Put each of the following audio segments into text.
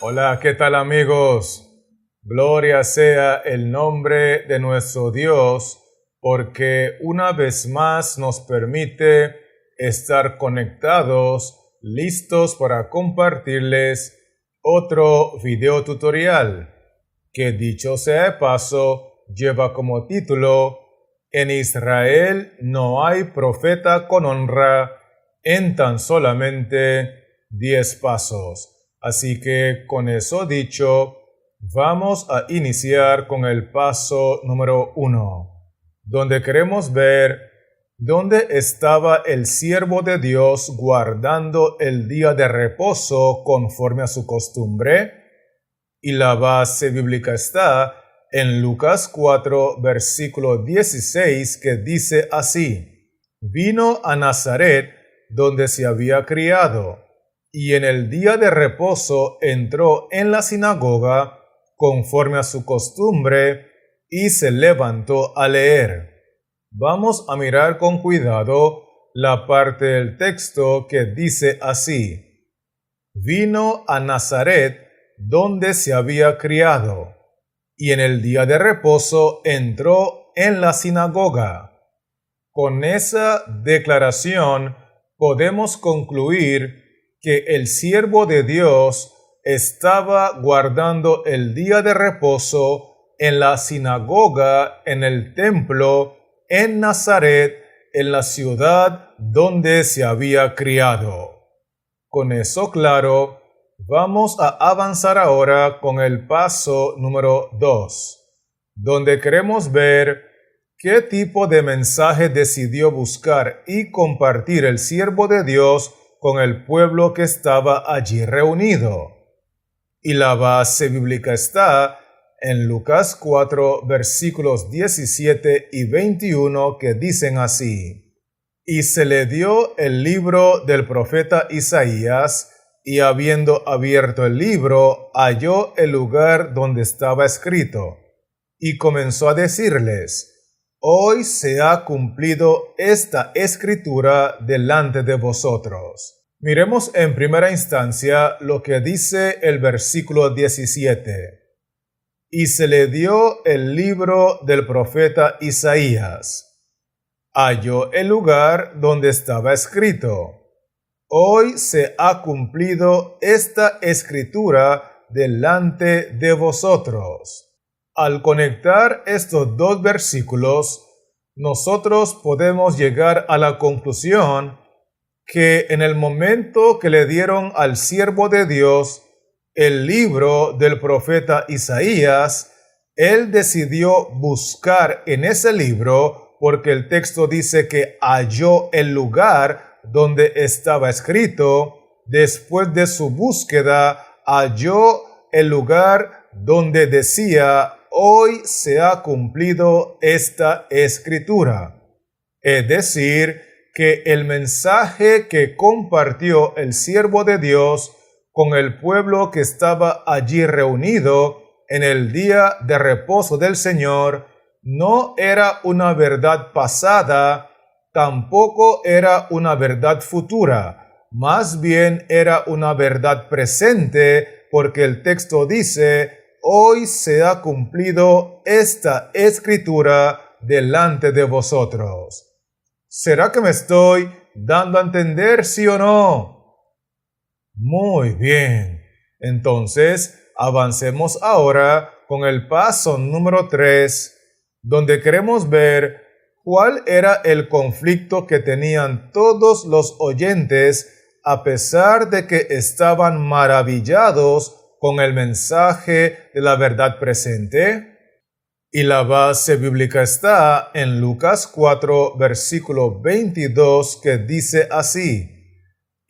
Hola, ¿qué tal amigos? Gloria sea el nombre de nuestro Dios, porque una vez más nos permite estar conectados, listos para compartirles otro video tutorial, que dicho sea de paso, lleva como título: En Israel no hay profeta con honra en tan solamente 10 pasos. Así que con eso dicho, vamos a iniciar con el paso número 1, donde queremos ver dónde estaba el siervo de Dios guardando el día de reposo conforme a su costumbre. Y la base bíblica está en Lucas 4, versículo 16, que dice así: Vino a Nazaret, donde se había criado, y en el día de reposo entró en la sinagoga conforme a su costumbre y se levantó a leer. Vamos a mirar con cuidado la parte del texto que dice así: Vino a Nazaret, donde se había criado, y en el día de reposo entró en la sinagoga. Con esa declaración podemos concluir que el siervo de Dios estaba guardando el día de reposo en la sinagoga, en el templo, en Nazaret, en la ciudad donde se había criado. Con eso claro, vamos a avanzar ahora con el paso número 2, donde queremos ver qué tipo de mensaje decidió buscar y compartir el siervo de Dios con el pueblo que estaba allí reunido. Y la base bíblica está en Lucas 4, versículos 17 y 21, que dicen así: Y se le dio el libro del profeta Isaías, y habiendo abierto el libro, halló el lugar donde estaba escrito, y comenzó a decirles: Hoy se ha cumplido esta escritura delante de vosotros. Miremos en primera instancia lo que dice el versículo 17. Y se le dio el libro del profeta Isaías. Halló el lugar donde estaba escrito: Hoy se ha cumplido esta escritura delante de vosotros. Al conectar estos dos versículos, nosotros podemos llegar a la conclusión que en el momento que le dieron al siervo de Dios el libro del profeta Isaías, él decidió buscar en ese libro, porque el texto dice que halló el lugar donde estaba escrito. Después de su búsqueda, halló el lugar donde decía: Hoy se ha cumplido esta escritura. Es decir, que el mensaje que compartió el siervo de Dios con el pueblo que estaba allí reunido en el día de reposo del Señor no era una verdad pasada, tampoco era una verdad futura, más bien era una verdad presente, porque el texto dice: Hoy se ha cumplido esta escritura delante de vosotros. ¿Será que me estoy dando a entender, sí o no? Muy bien. Entonces, avancemos ahora con el paso número 3, donde queremos ver cuál era el conflicto que tenían todos los oyentes, a pesar de que estaban maravillados con el mensaje de la verdad presente. Y la base bíblica está en Lucas 4, versículo 22, que dice así: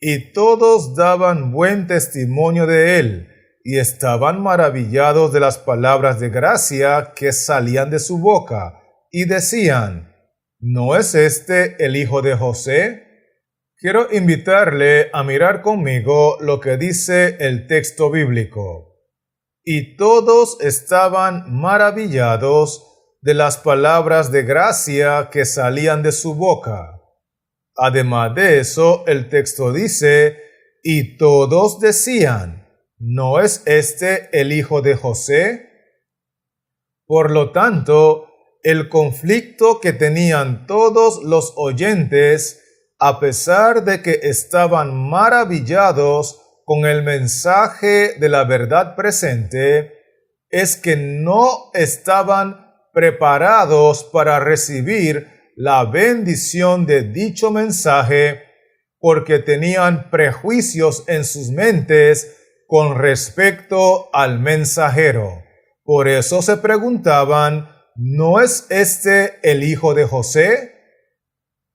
Y todos daban buen testimonio de él, y estaban maravillados de las palabras de gracia que salían de su boca, y decían: ¿No es este el hijo de José? Quiero invitarle a mirar conmigo lo que dice el texto bíblico. Y todos estaban maravillados de las palabras de gracia que salían de su boca. Además de eso, el texto dice: y todos decían, ¿no es este el hijo de José? Por lo tanto, el conflicto que tenían todos los oyentes, a pesar de que estaban maravillados con el mensaje de la verdad presente, es que no estaban preparados para recibir la bendición de dicho mensaje, porque tenían prejuicios en sus mentes con respecto al mensajero. Por eso se preguntaban, ¿no es este el hijo de José?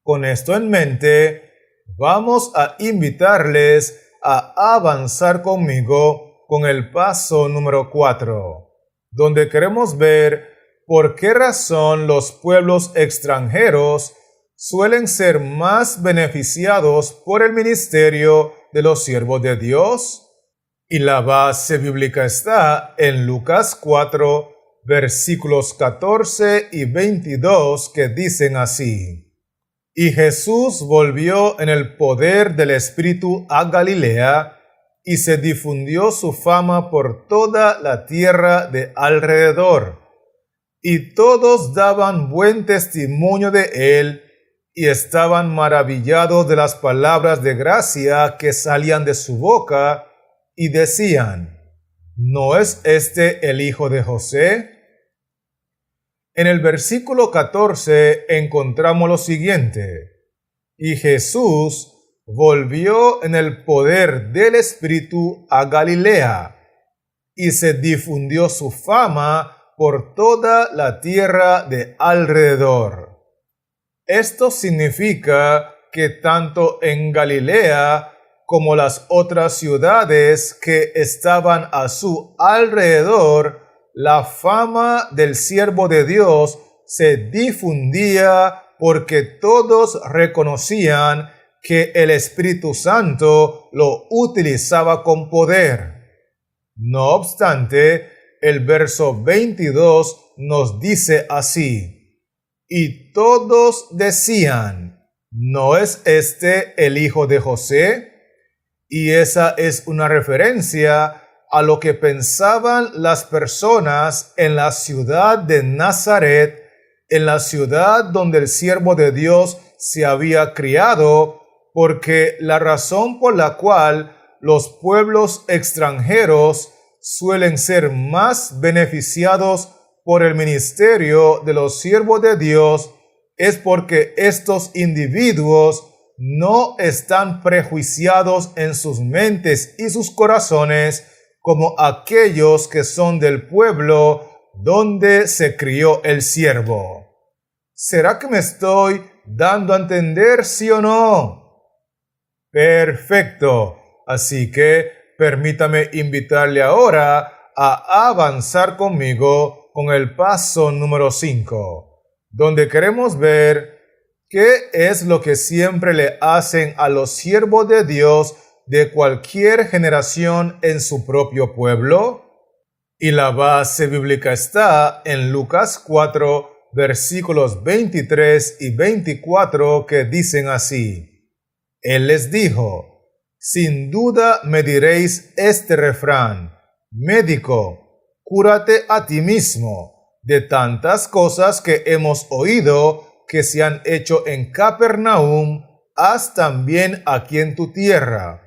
Con esto en mente, vamos a invitarles a avanzar conmigo con el paso número 4, donde queremos ver por qué razón los pueblos extranjeros suelen ser más beneficiados por el ministerio de los siervos de Dios. Y la base bíblica está en Lucas 4, versículos 14 y 22, que dicen así: Y Jesús volvió en el poder del Espíritu a Galilea, y se difundió su fama por toda la tierra de alrededor. Y todos daban buen testimonio de él, y estaban maravillados de las palabras de gracia que salían de su boca, y decían, ¿no es este el hijo de José? En el versículo 14 encontramos lo siguiente: y Jesús volvió en el poder del Espíritu a Galilea, y se difundió su fama por toda la tierra de alrededor. Esto significa que tanto en Galilea como las otras ciudades que estaban a su alrededor, la fama del siervo de Dios se difundía porque todos reconocían que el Espíritu Santo lo utilizaba con poder. No obstante, el verso 22 nos dice así: y todos decían, ¿no es este el hijo de José? Y esa es una referencia a lo que pensaban las personas en la ciudad de Nazaret, en la ciudad donde el siervo de Dios se había criado, porque la razón por la cual los pueblos extranjeros suelen ser más beneficiados por el ministerio de los siervos de Dios es porque estos individuos no están prejuiciados en sus mentes y sus corazones como aquellos que son del pueblo donde se crió el siervo. ¿Será que me estoy dando a entender, sí o no? Perfecto. Así que permítame invitarle ahora a avanzar conmigo con el paso número 5, donde queremos ver ¿qué es lo que siempre le hacen a los siervos de Dios de cualquier generación en su propio pueblo? Y la base bíblica está en Lucas 4, versículos 23 y 24, que dicen así: Él les dijo, sin duda me diréis este refrán, médico, cúrate a ti mismo, de tantas cosas que hemos oído que se han hecho en Capernaum, haz también aquí en tu tierra.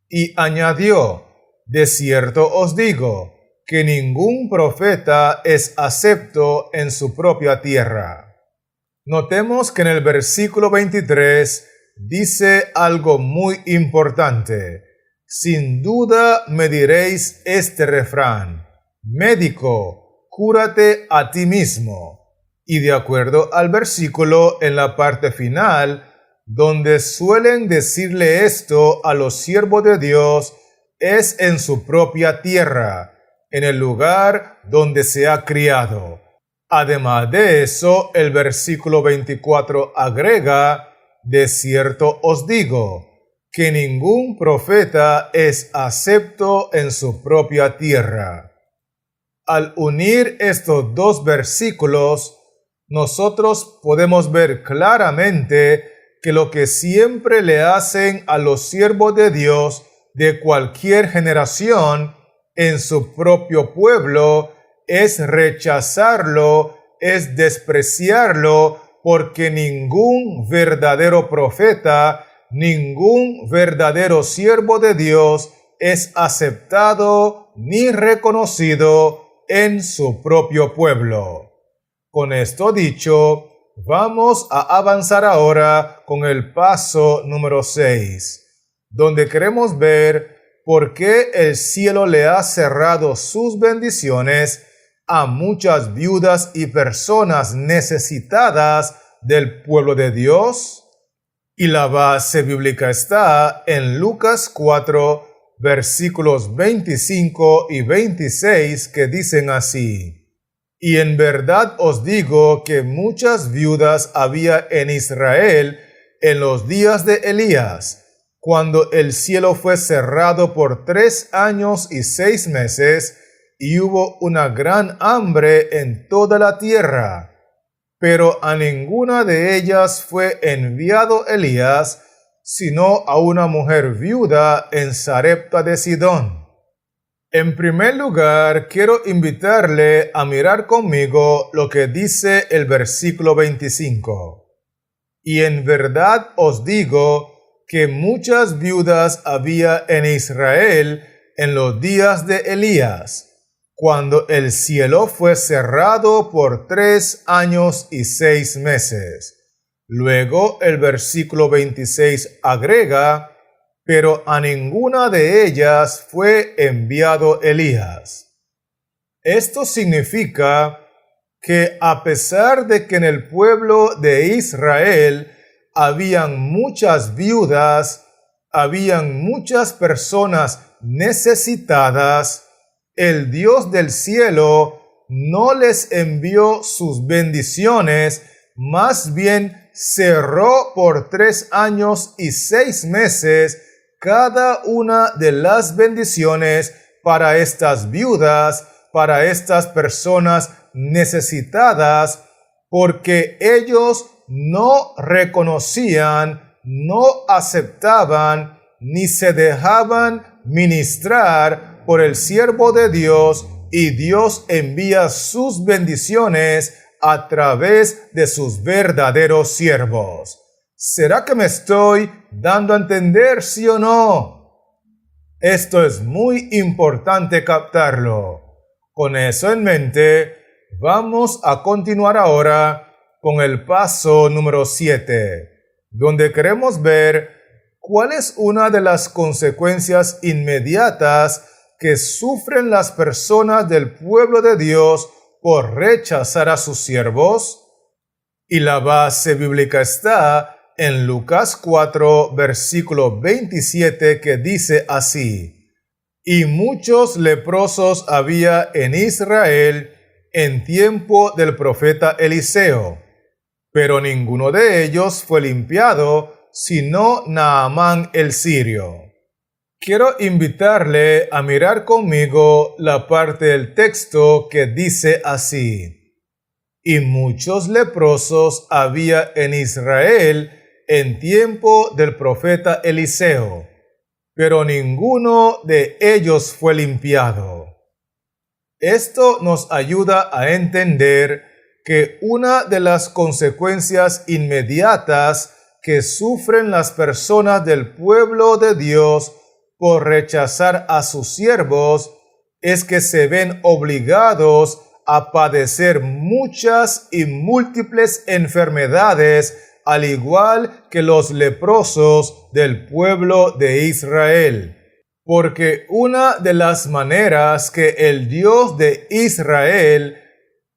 Y añadió, de cierto os digo, que ningún profeta es acepto en su propia tierra. Notemos que en el versículo 23 dice algo muy importante. Sin duda me diréis este refrán, médico, cúrate a ti mismo. Y de acuerdo al versículo en la parte final, donde suelen decirle esto a los siervos de Dios, es en su propia tierra, en el lugar donde se ha criado. Además de eso, el versículo 24 agrega, de cierto os digo, que ningún profeta es acepto en su propia tierra. Al unir estos dos versículos, nosotros podemos ver claramente que lo que siempre le hacen a los siervos de Dios de cualquier generación en su propio pueblo es rechazarlo, es despreciarlo, porque ningún verdadero profeta, ningún verdadero siervo de Dios es aceptado ni reconocido en su propio pueblo. Con esto dicho, vamos a avanzar ahora con el paso número 6, donde queremos ver por qué el cielo le ha cerrado sus bendiciones a muchas viudas y personas necesitadas del pueblo de Dios. Y la base bíblica está en Lucas 4, versículos 25 y 26, que dicen así: Y en verdad os digo que muchas viudas había en Israel en los días de Elías, cuando el cielo fue cerrado por 3 años y 6 meses, y hubo una gran hambre en toda la tierra. Pero a ninguna de ellas fue enviado Elías, sino a una mujer viuda en Sarepta de Sidón. En primer lugar, quiero invitarle a mirar conmigo lo que dice el versículo 25. Y en verdad os digo que muchas viudas había en Israel en los días de Elías, cuando el cielo fue cerrado por 3 años y 6 meses. Luego el versículo 26 agrega: pero a ninguna de ellas fue enviado Elías. Esto significa que a pesar de que en el pueblo de Israel habían muchas viudas, habían muchas personas necesitadas, el Dios del cielo no les envió sus bendiciones, más bien cerró por 3 años y 6 meses cada una de las bendiciones para estas viudas, para estas personas necesitadas, porque ellos no reconocían, no aceptaban, ni se dejaban ministrar por el siervo de Dios, y Dios envía sus bendiciones a través de sus verdaderos siervos. ¿Será que me estoy dando a entender, sí o no? Esto es muy importante captarlo. Con eso en mente, vamos a continuar ahora con el paso número 7, donde queremos ver cuál es una de las consecuencias inmediatas que sufren las personas del pueblo de Dios por rechazar a sus siervos. Y la base bíblica está en Lucas 4, versículo 27, que dice así: Y muchos leprosos había en Israel en tiempo del profeta Eliseo, pero ninguno de ellos fue limpiado, sino Naamán el sirio. Quiero invitarle a mirar conmigo la parte del texto que dice así: Y muchos leprosos había en Israel en tiempo del profeta Eliseo, pero ninguno de ellos fue limpiado. Esto nos ayuda a entender que una de las consecuencias inmediatas que sufren las personas del pueblo de Dios por rechazar a sus siervos es que se ven obligados a padecer muchas y múltiples enfermedades, al igual que los leprosos del pueblo de Israel. Porque una de las maneras que el Dios de Israel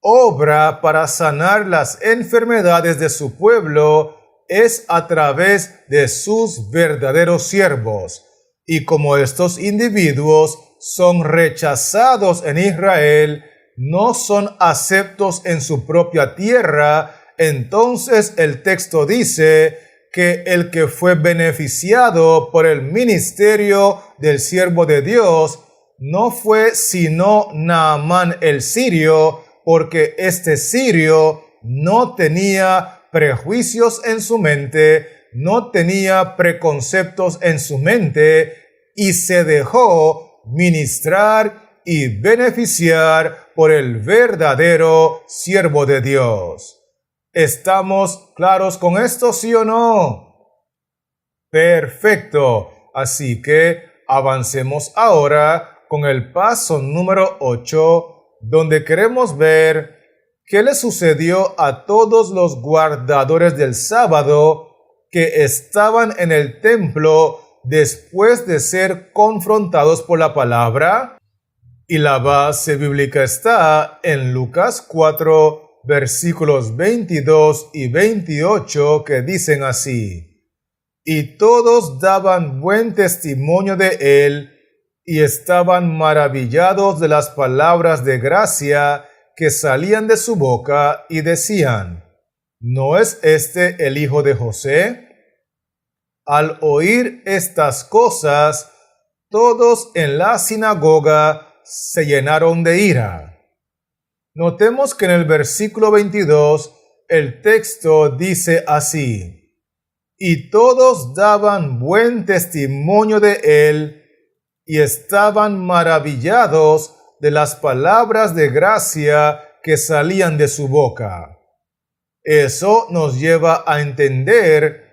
obra para sanar las enfermedades de su pueblo es a través de sus verdaderos siervos. Y como estos individuos son rechazados en Israel, no son aceptos en su propia tierra, entonces el texto dice que el que fue beneficiado por el ministerio del siervo de Dios no fue sino Naamán el sirio, porque este sirio no tenía prejuicios en su mente, no tenía preconceptos en su mente, y se dejó ministrar y beneficiar por el verdadero siervo de Dios. ¿Estamos claros con esto, sí o no? Perfecto. Así que avancemos ahora con el paso número 8, donde queremos ver qué le sucedió a todos los guardadores del sábado que estaban en el templo después de ser confrontados por la palabra. Y la base bíblica está en Lucas 4, versículos 22 y 28, que dicen así: Y todos daban buen testimonio de él, y estaban maravillados de las palabras de gracia que salían de su boca, y decían: ¿No es este el hijo de José? Al oír estas cosas, todos en la sinagoga se llenaron de ira. Notemos que en el versículo 22 el texto dice así: Y todos daban buen testimonio de él, y estaban maravillados de las palabras de gracia que salían de su boca. Eso nos lleva a entender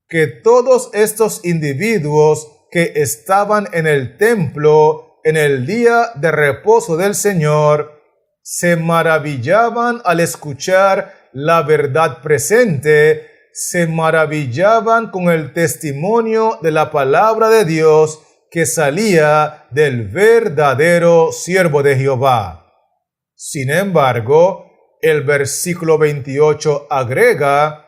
que todos estos individuos que estaban en el templo en el día de reposo del Señor se maravillaban al escuchar la verdad presente, se maravillaban con el testimonio de la palabra de Dios que salía del verdadero siervo de Jehová. Sin embargo, el versículo 28 agrega: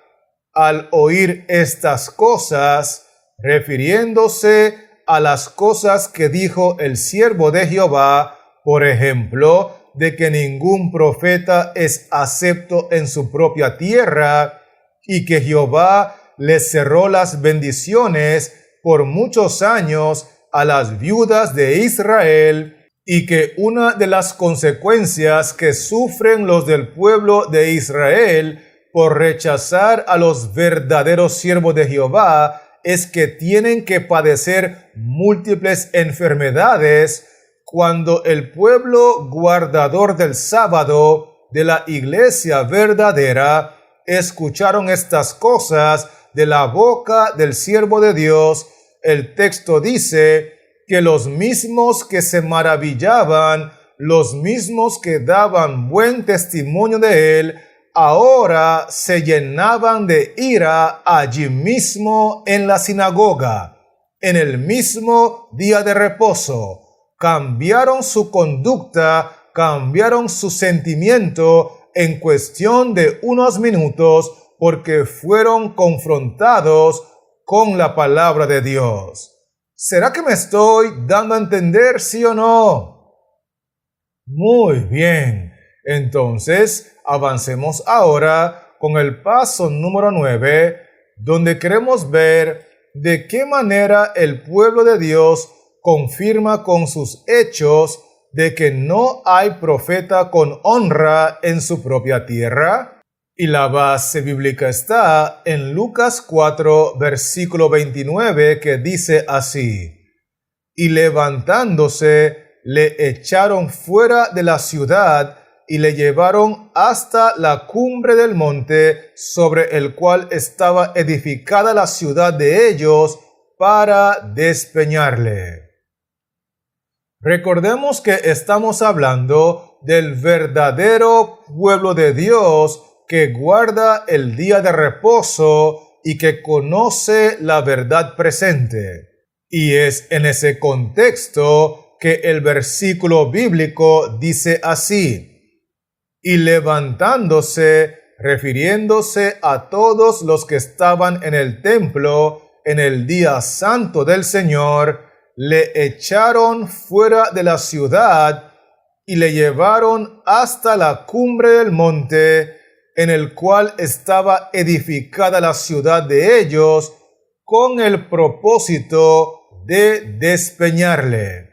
al oír estas cosas, refiriéndose a las cosas que dijo el siervo de Jehová, por ejemplo, de que ningún profeta es acepto en su propia tierra, y que Jehová le cerró las bendiciones por muchos años a las viudas de Israel, y que una de las consecuencias que sufren los del pueblo de Israel por rechazar a los verdaderos siervos de Jehová es que tienen que padecer múltiples enfermedades. Cuando el pueblo guardador del sábado de la iglesia verdadera escucharon estas cosas de la boca del siervo de Dios, el texto dice que los mismos que se maravillaban, los mismos que daban buen testimonio de él, ahora se llenaban de ira allí mismo en la sinagoga, en el mismo día de reposo. Cambiaron su conducta, cambiaron su sentimiento en cuestión de unos minutos, porque fueron confrontados con la palabra de Dios. ¿Será que me estoy dando a entender, sí o no? Muy bien. Entonces, avancemos ahora con el paso número 9, donde queremos ver de qué manera el pueblo de Dios confirma con sus hechos de que no hay profeta con honra en su propia tierra. Y la base bíblica está en Lucas 4, versículo 29, que dice así: Y levantándose, le echaron fuera de la ciudad y le llevaron hasta la cumbre del monte sobre el cual estaba edificada la ciudad de ellos, para despeñarle. Recordemos que estamos hablando del verdadero pueblo de Dios que guarda el día de reposo y que conoce la verdad presente. Y es en ese contexto que el versículo bíblico dice así: y levantándose, refiriéndose a todos los que estaban en el templo en el día santo del Señor, le echaron fuera de la ciudad y le llevaron hasta la cumbre del monte en el cual estaba edificada la ciudad de ellos, con el propósito de despeñarle.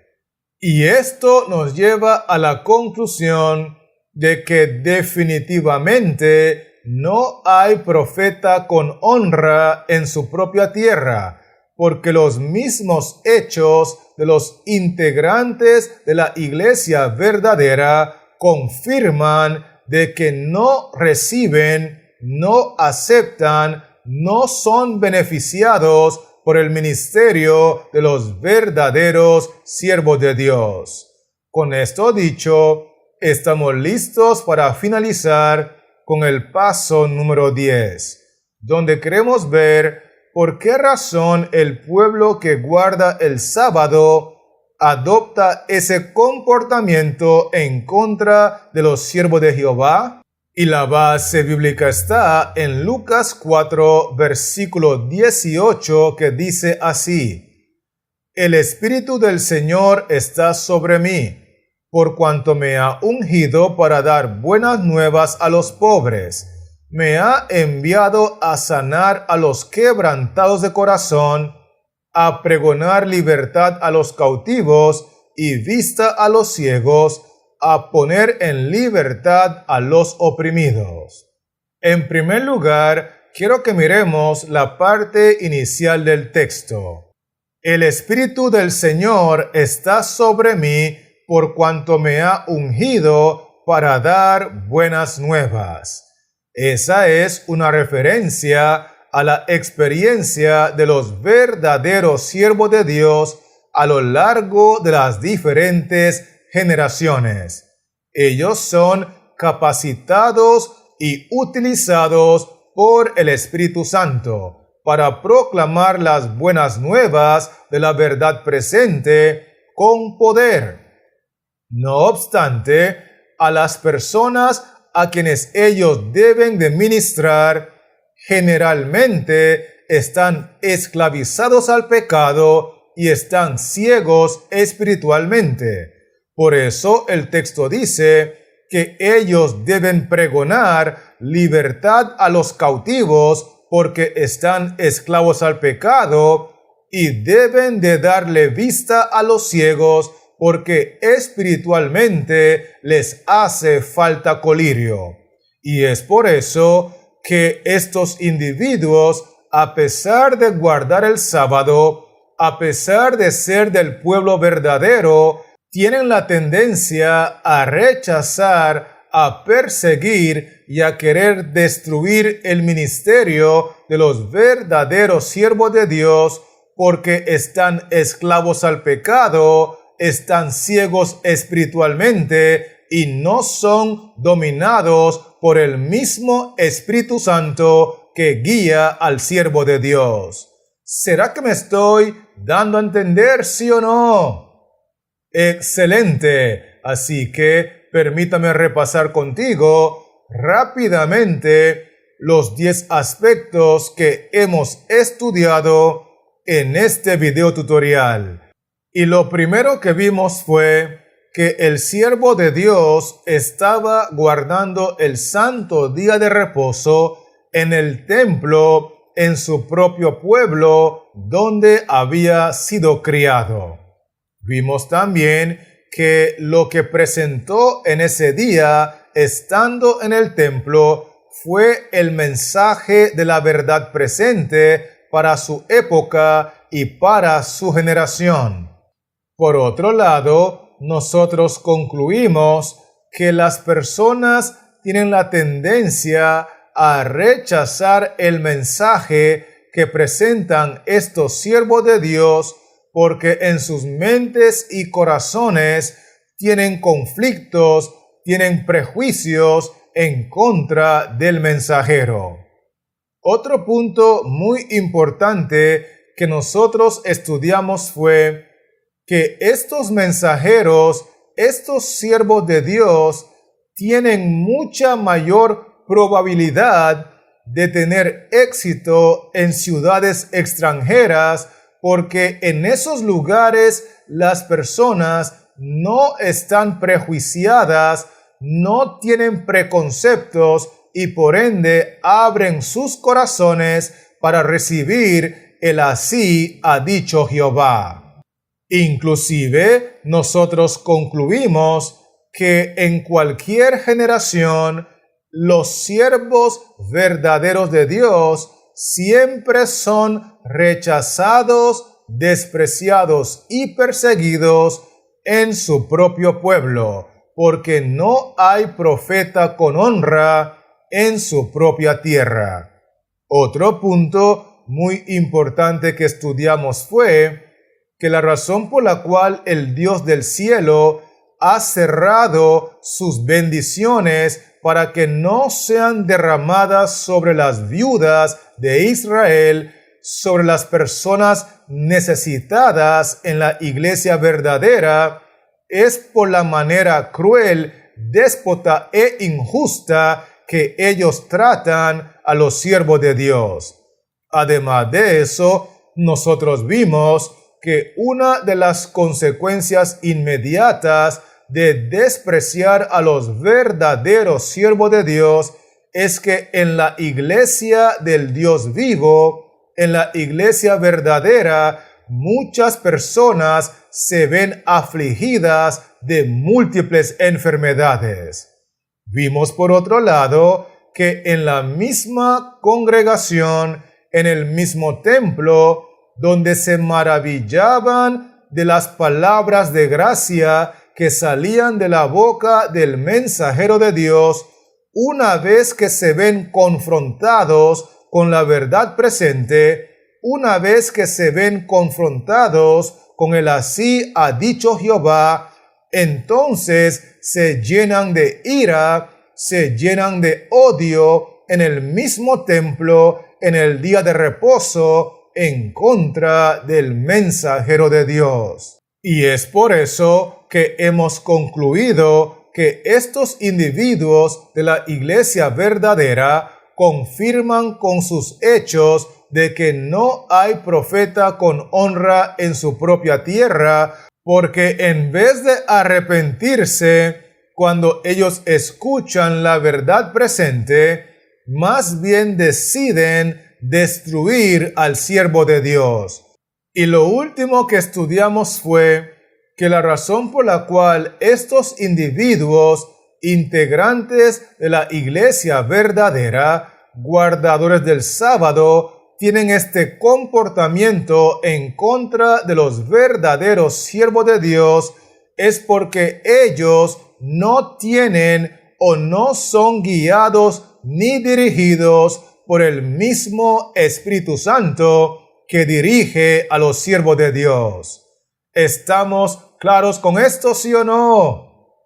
Y esto nos lleva a la conclusión de que definitivamente no hay profeta con honra en su propia tierra, porque los mismos hechos de los integrantes de la iglesia verdadera confirman de que no reciben, no aceptan, no son beneficiados por el ministerio de los verdaderos siervos de Dios. Con esto dicho, estamos listos para finalizar con el paso número 10, donde queremos ver por qué razón el pueblo que guarda el sábado adopta ese comportamiento en contra de los siervos de Jehová. Y la base bíblica está en Lucas 4, versículo 18, que dice así: El Espíritu del Señor está sobre mí, por cuanto me ha ungido para dar buenas nuevas a los pobres. Me ha enviado a sanar a los quebrantados de corazón, a pregonar libertad a los cautivos y vista a los ciegos, a poner en libertad a los oprimidos. En primer lugar, quiero que miremos la parte inicial del texto. El Espíritu del Señor está sobre mí, por cuanto me ha ungido para dar buenas nuevas. Esa es una referencia a la experiencia de los verdaderos siervos de Dios a lo largo de las diferentes generaciones. Ellos son capacitados y utilizados por el Espíritu Santo para proclamar las buenas nuevas de la verdad presente con poder. No obstante, a las personas a quienes ellos deben de ministrar, generalmente están esclavizados al pecado y están ciegos espiritualmente. Por eso el texto dice que ellos deben pregonar libertad a los cautivos porque están esclavos al pecado, y deben de darle vista a los ciegos porque espiritualmente les hace falta colirio. Y es por eso que estos individuos, a pesar de guardar el sábado, a pesar de ser del pueblo verdadero, tienen la tendencia a rechazar, a perseguir y a querer destruir el ministerio de los verdaderos siervos de Dios porque están esclavos al pecado, están ciegos espiritualmente y no son dominados por el mismo Espíritu Santo que guía al siervo de Dios. ¿Será que me estoy dando a entender, sí o no? Excelente. Así que permítame repasar contigo rápidamente los 10 aspectos que hemos estudiado en este video tutorial. Y lo primero que vimos fue que el siervo de Dios estaba guardando el santo día de reposo en el templo, en su propio pueblo, donde había sido criado. Vimos también que lo que presentó en ese día, estando en el templo, fue el mensaje de la verdad presente para su época y para su generación. Por otro lado, nosotros concluimos que las personas tienen la tendencia a rechazar el mensaje que presentan estos siervos de Dios porque en sus mentes y corazones tienen conflictos, tienen prejuicios en contra del mensajero. Otro punto muy importante que nosotros estudiamos fue que estos mensajeros, estos siervos de Dios, tienen mucha mayor probabilidad de tener éxito en ciudades extranjeras porque en esos lugares las personas no están prejuiciadas, no tienen preconceptos y por ende abren sus corazones para recibir el así ha dicho Jehová. Inclusive, nosotros concluimos que en cualquier generación, los siervos verdaderos de Dios siempre son rechazados, despreciados y perseguidos en su propio pueblo, porque no hay profeta con honra en su propia tierra. Otro punto muy importante que estudiamos fue que la razón por la cual el Dios del cielo ha cerrado sus bendiciones para que no sean derramadas sobre las viudas de Israel, sobre las personas necesitadas en la iglesia verdadera, es por la manera cruel, déspota e injusta que ellos tratan a los siervos de Dios. Además de eso, nosotros vimos que una de las consecuencias inmediatas de despreciar a los verdaderos siervos de Dios es que en la iglesia del Dios vivo, en la iglesia verdadera, muchas personas se ven afligidas de múltiples enfermedades. Vimos por otro lado que en la misma congregación, en el mismo templo, donde se maravillaban de las palabras de gracia que salían de la boca del mensajero de Dios, una vez que se ven confrontados con la verdad presente, una vez que se ven confrontados con el así ha dicho Jehová, entonces se llenan de ira, se llenan de odio en el mismo templo, en el día de reposo, en contra del mensajero de Dios. Y es por eso que hemos concluido que estos individuos de la iglesia verdadera confirman con sus hechos de que no hay profeta con honra en su propia tierra, porque en vez de arrepentirse cuando ellos escuchan la verdad presente, más bien deciden destruir al siervo de Dios. Y lo último que estudiamos fue que la razón por la cual estos individuos, integrantes de la iglesia verdadera, guardadores del sábado, tienen este comportamiento en contra de los verdaderos siervos de Dios, es porque ellos no tienen o no son guiados ni dirigidos por el mismo Espíritu Santo que dirige a los siervos de Dios. ¿Estamos claros con esto, sí o no?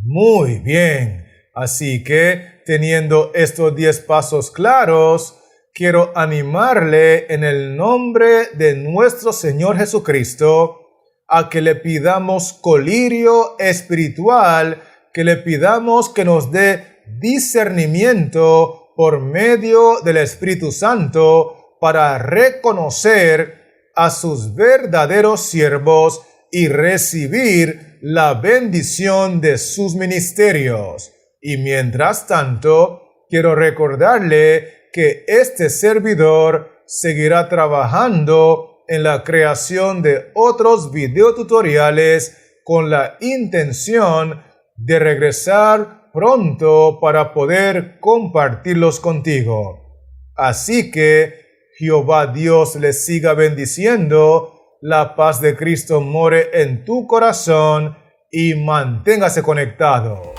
Muy bien. Así que, teniendo estos 10 pasos claros, quiero animarle en el nombre de nuestro Señor Jesucristo a que le pidamos colirio espiritual, que le pidamos que nos dé discernimiento por medio del Espíritu Santo para reconocer a sus verdaderos siervos y recibir la bendición de sus ministerios. Y mientras tanto, quiero recordarle que este servidor seguirá trabajando en la creación de otros videotutoriales con la intención de regresar pronto para poder compartirlos contigo. Así que Jehová Dios les siga bendiciendo, la paz de Cristo more en tu corazón y manténgase conectado.